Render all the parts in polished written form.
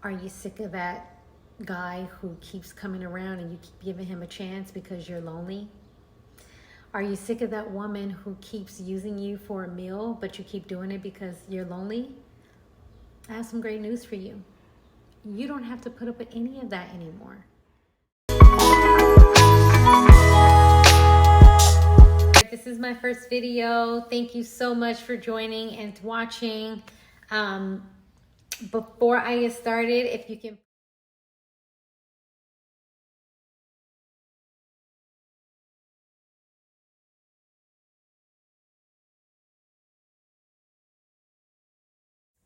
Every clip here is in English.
Are you sick of that guy who keeps coming around and you keep giving him a chance because you're lonely? Are you sick of that woman who keeps using you for a meal, but you keep doing it because you're lonely? I have some great news for you. You don't have to put up with any of that anymore. This is my first video. Thank you so much for joining and watching. Before I get started, if you can...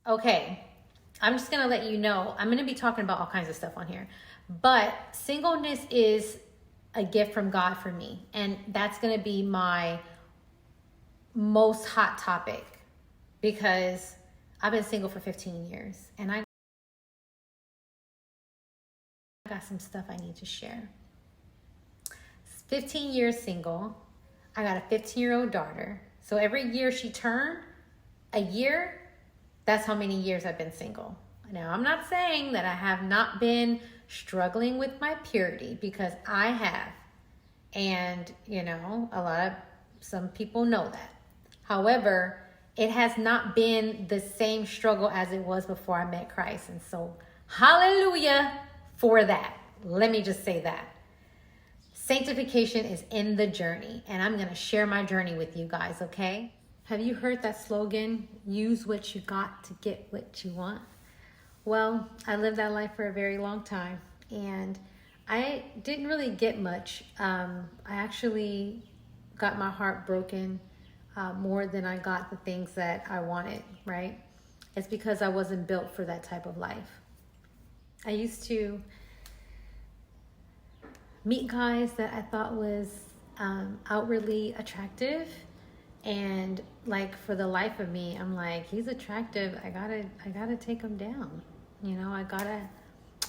Okay, I'm just gonna let you know, I'm gonna be talking about all kinds of stuff on here, but singleness is a gift from God for me, and that's gonna be my most hot topic because I've been single for 15 years and I got some stuff I need to share. 15 years single. I got a 15-year-old daughter. So every year she turned a year, that's how many years I've been single. Now, I'm not saying that I have not been struggling with my purity, because I have. And, you know, some people know that. However, it has not been the same struggle as it was before I met Christ. And so, hallelujah for that. Let me just say that. Sanctification is in the journey, and I'm going to share my journey with you guys, okay? Have you heard that slogan, use what you got to get what you want? Well, I lived that life for a very long time, and I didn't really get much. I actually got my heart broken more than I got the things that I wanted, right? It's because I wasn't built for that type of life. I used to meet guys that I thought was outwardly attractive, and like for the life of me, I'm like, he's attractive. I gotta take him down. You know, I gotta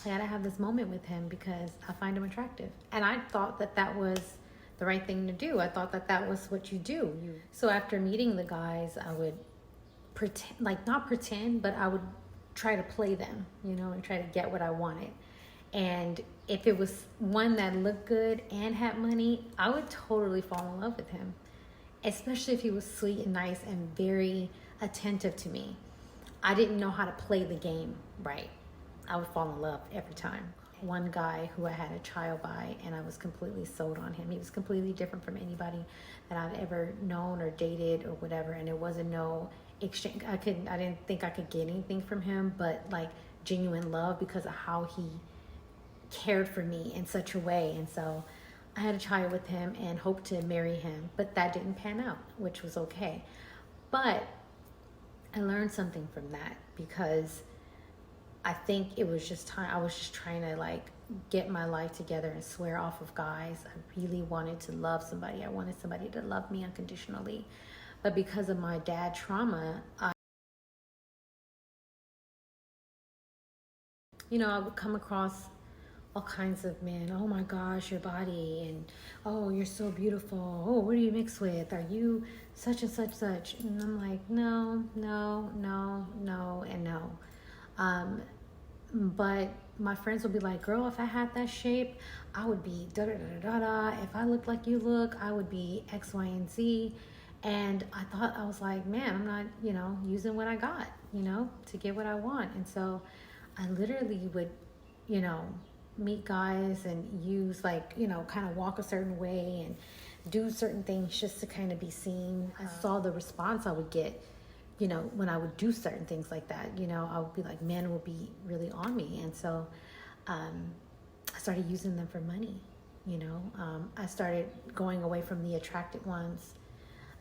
have this moment with him because I find him attractive. And I thought that that was the right thing to do. I thought that that was what you do. So after meeting the guys, I would pretend, like not pretend, but I would try to play them, you know, and try to get what I wanted. And if it was one that looked good and had money, I would totally fall in love with him, especially if he was sweet and nice and very attentive to me. I didn't know how to play the game right. I would fall in love every time. One guy who I had a child by, and I was completely sold on him. He was completely different from anybody that I've ever known or dated or whatever, and there wasn't no exchange. I didn't think I could get anything from him, but like genuine love because of how he cared for me in such a way. And so I had a child with him and hoped to marry him, but that didn't pan out, which was okay. But I learned something from that, because I think it was just time. I was just trying to like get my life together and swear off of guys. I really wanted to love somebody. I wanted somebody to love me unconditionally. But because of my dad trauma, I would come across all kinds of men. Oh my gosh, your body, and oh, you're so beautiful. Oh, what do you mix with? Are you such and such such? And I'm like, no, and no. But my friends would be like, girl, if I had that shape, I would be da da da da da. If I looked like you look, I would be X, Y, and Z. And I was like, man, I'm not, using what I got, to get what I want. And so I literally would, meet guys and use kind of walk a certain way and do certain things just to kind of be seen. I saw the response I would get, when I would do certain things like that. I would be like, men will be really on me. And so I started using them for money. I started going away from the attractive ones,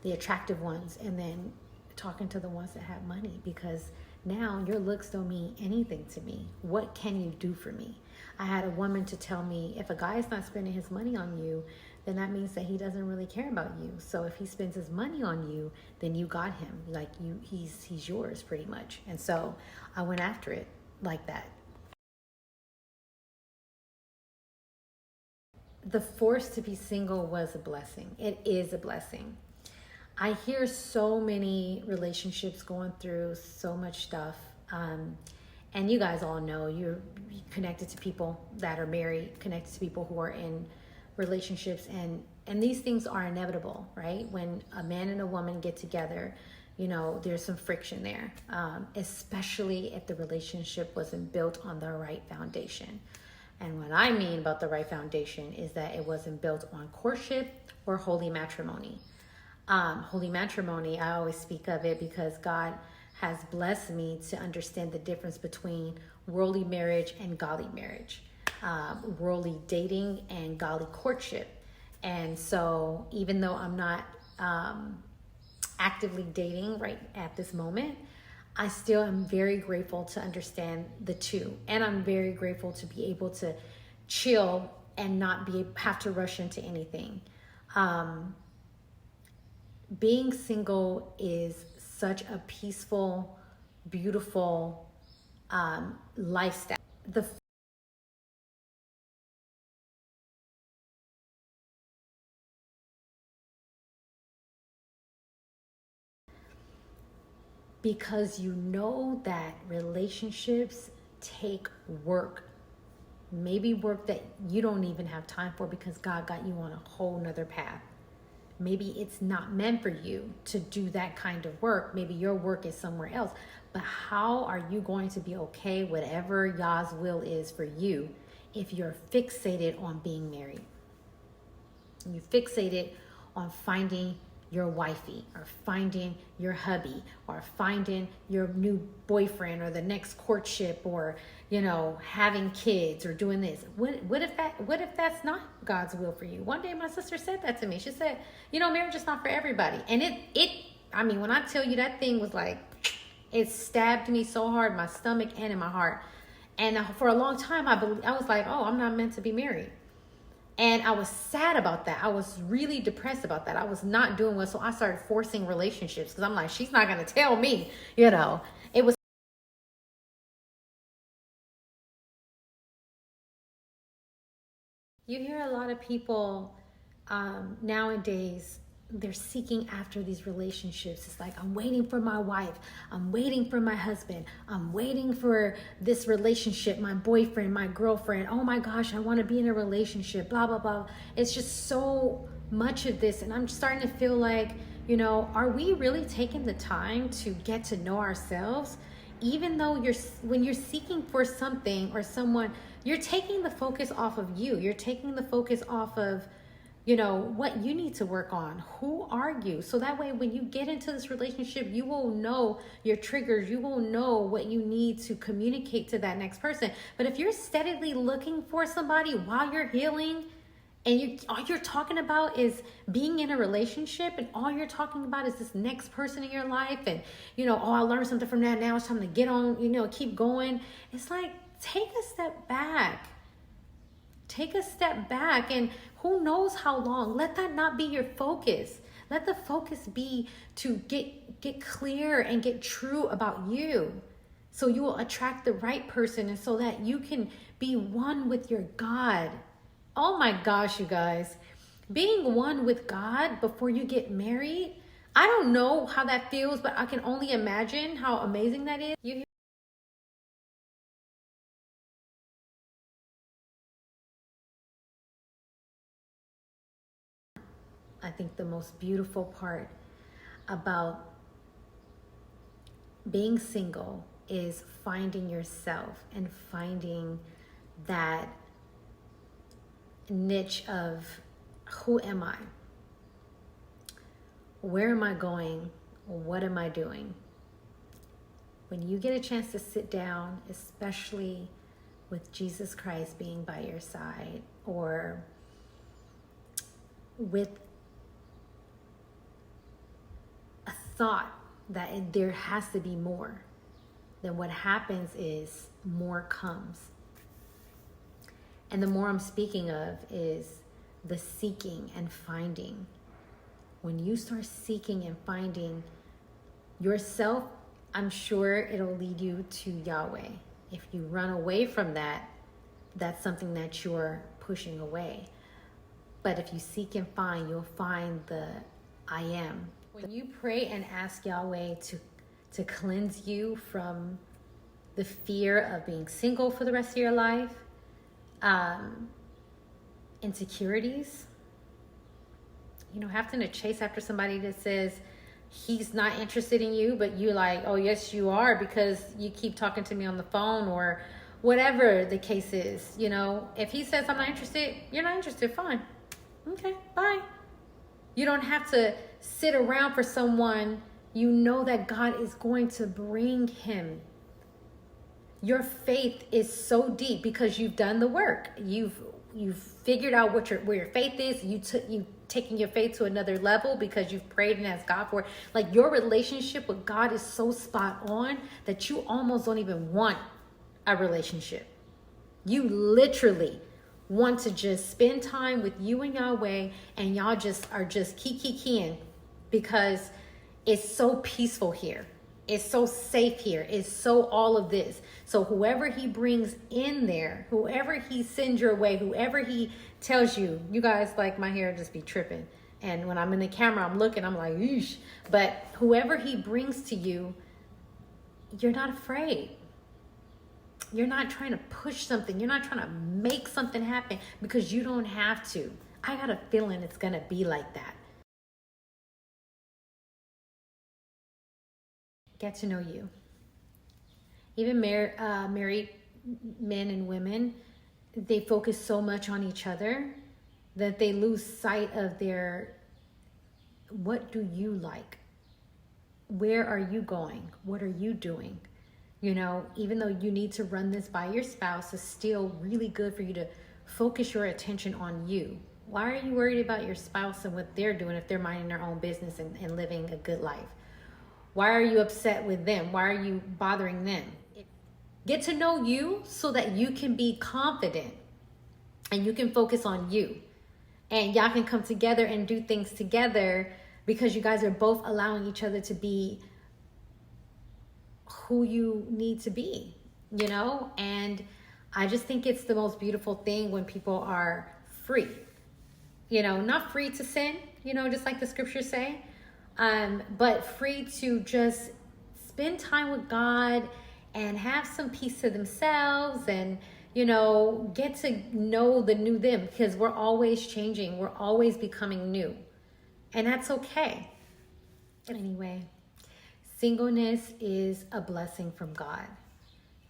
and then talking to the ones that had money, because now your looks don't mean anything to me. What can you do for me? I had a woman to tell me, if a guy is not spending his money on you, then that means that he doesn't really care about you. So if he spends his money on you, then you got him. Like he's yours pretty much. And so I went after it like that. The force to be single was a blessing. It is a blessing. I hear so many relationships going through so much stuff. And you guys all know, you're connected to people that are married, connected to people who are in relationships, and these things are inevitable, right? When a man and a woman get together, you know, there's some friction there, especially if the relationship wasn't built on the right foundation. And what I mean about the right foundation is that it wasn't built on courtship or holy matrimony. Holy matrimony, I always speak of it because God has blessed me to understand the difference between worldly marriage and godly marriage, worldly dating and godly courtship. And so even though I'm not actively dating right at this moment, I still am very grateful to understand the two. And I'm very grateful to be able to chill and not have to rush into anything. Being single is such a peaceful, beautiful lifestyle. Because you know that relationships take work, maybe work that you don't even have time for because God got you on a whole nother path. Maybe it's not meant for you to do that kind of work. Maybe your work is somewhere else. But how are you going to be okay, whatever Yah's will is for you, if you're fixated on being married? You fixated on finding your wifey, or finding your hubby, or finding your new boyfriend, or the next courtship, or, you know, having kids, or doing this. What if that's not God's will for you? One day my sister said that to me. She said, you know, marriage is not for everybody. And I mean, when I tell you, that thing was like, it stabbed me so hard in my stomach and in my heart. And for a long time, I was like, oh, I'm not meant to be married. And I was sad about that. I was really depressed about that. I was not doing well. So I started forcing relationships because I'm like, she's not going to tell me, you know. It was. You hear a lot of people nowadays, they're seeking after these relationships. It's like, I'm waiting for my wife. I'm waiting for my husband. I'm waiting for this relationship, my boyfriend, my girlfriend. Oh my gosh, I want to be in a relationship, blah, blah, blah. It's just so much of this. And I'm starting to feel like, you know, are we really taking the time to get to know ourselves? Even though when you're seeking for something or someone, you're taking the focus off of you. You're taking the focus off of, you know, what you need to work on. Who are you? So that way, when you get into this relationship, you will know your triggers. You will know what you need to communicate to that next person. But if you're steadily looking for somebody while you're healing, and all you're talking about is being in a relationship, and all you're talking about is this next person in your life, and, you know, oh, I learned something from that, now it's time to get on, you know, keep going. It's like, take a step back. Take a step back, and who knows how long. Let that not be your focus. Let the focus be to get clear and get true about you, so you will attract the right person, and so that you can be one with your God. Oh my gosh, you guys, being one with God before you get married, I don't know how that feels, but I can only imagine how amazing that is. I think the most beautiful part about being single is finding yourself and finding that niche of, who am I? Where am I going? What am I doing? When you get a chance to sit down, especially with Jesus Christ being by your side, or with a thought that there has to be more, then what happens is more comes. And the more I'm speaking of is the seeking and finding. When you start seeking and finding yourself, I'm sure it'll lead you to Yahweh. If you run away from that, that's something that you're pushing away. But if you seek and find, you'll find the I am. When you pray and ask Yahweh to cleanse you from the fear of being single for the rest of your life, insecurities, having to chase after somebody that says he's not interested in you, but you're like, oh yes you are, because you keep talking to me on the phone, or whatever the case is. If he says I'm not interested, you're not interested, fine, okay, bye. You don't have to sit around for someone. That God is going to bring him. Your faith is so deep because you've done the work. You've figured out where your faith is. You've taken your faith to another level because you've prayed and asked God for it. Like, your relationship with God is so spot on that you almost don't even want a relationship. You literally want to just spend time with you and Yahweh, and y'all just are just keying because it's so peaceful here. It's so safe here. It's so all of this. So whoever he brings in there, whoever he sends your way, whoever he tells you, you guys, like, my hair just be tripping. And when I'm in the camera, I'm looking, I'm like, eesh. But whoever he brings to you, you're not afraid. You're not trying to push something. You're not trying to make something happen, because you don't have to. I got a feeling it's going to be like that. Get to know you. Even married men and women, they focus so much on each other that they lose sight of what do you like? Where are you going? What are you doing? Even though you need to run this by your spouse, it's still really good for you to focus your attention on you. Why are you worried about your spouse and what they're doing if they're minding their own business and living a good life? Why are you upset with them? Why are you bothering them? Get to know you so that you can be confident and you can focus on you. And y'all can come together and do things together because you guys are both allowing each other to be who you need to be, And I just think it's the most beautiful thing when people are free, not free to sin, just like the scriptures say, but free to just spend time with God and have some peace to themselves and, get to know the new them, because we're always changing. We're always becoming new, and that's okay. Anyway, singleness is a blessing from God.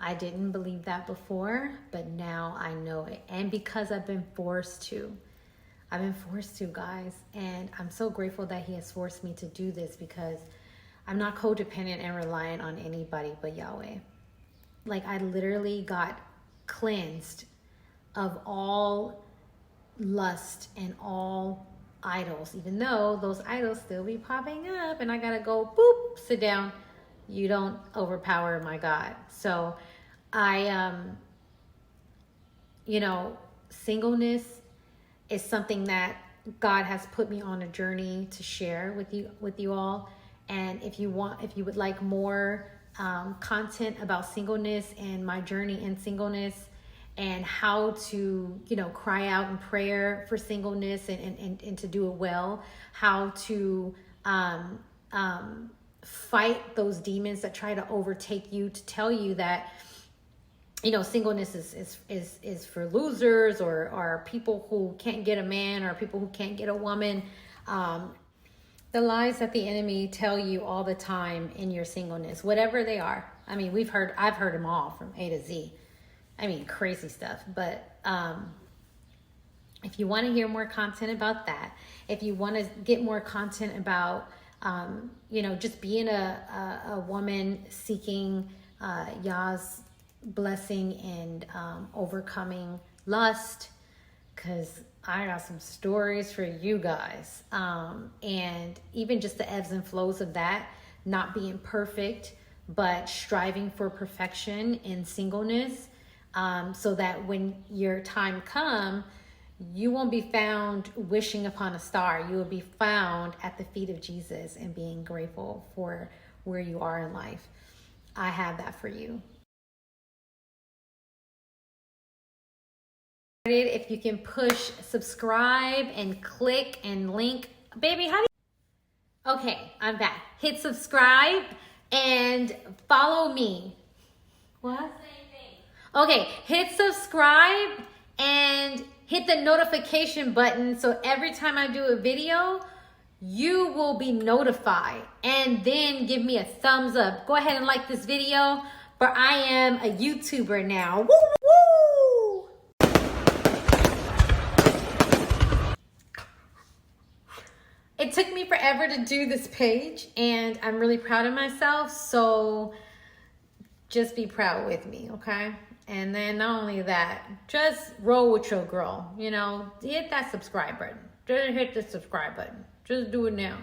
I didn't believe that before, but now I know it. And because I've been forced to, guys. And I'm so grateful that he has forced me to do this, because I'm not codependent and reliant on anybody but Yahweh. Like, I literally got cleansed of all lust and all idols, even though those idols still be popping up and I gotta go, boop, sit down. You don't overpower my God. So singleness is something that God has put me on a journey to share with you all. And if you would like more content about singleness and my journey in singleness, and how to, cry out in prayer for singleness and to do it well, how to fight those demons that try to overtake you, to tell you that, singleness is for losers, or people who can't get a man, or people who can't get a woman. The lies that the enemy tell you all the time in your singleness, whatever they are. I mean, I've heard them all from A to Z. I mean, crazy stuff. But if you want to hear more content about that, if you want to get more content about, just being a woman seeking Yah's blessing and overcoming lust, because I got some stories for you guys. And even just the ebbs and flows of that, not being perfect, but striving for perfection in singleness. So that when your time comes, you won't be found wishing upon a star. You will be found at the feet of Jesus and being grateful for where you are in life. I have that for you. If you can push subscribe and click and link. Baby, how do you... Okay, I'm back. Hit subscribe and follow me What? Same thing. Okay, hit subscribe and hit the notification button so every time I do a video, you will be notified. And then give me a thumbs up. Go ahead and like this video, for I am a YouTuber now. Woo, woo! It took me forever to do this page, and I'm really proud of myself, so just be proud with me, okay? And then not only that, just roll with your girl, you know? Hit that subscribe button. Just hit the subscribe button. Just do it now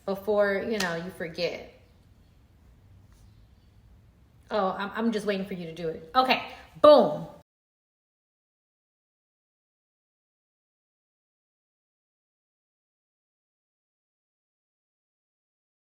before, you know, you forget. Oh, I'm just waiting for you to do it. Okay, boom.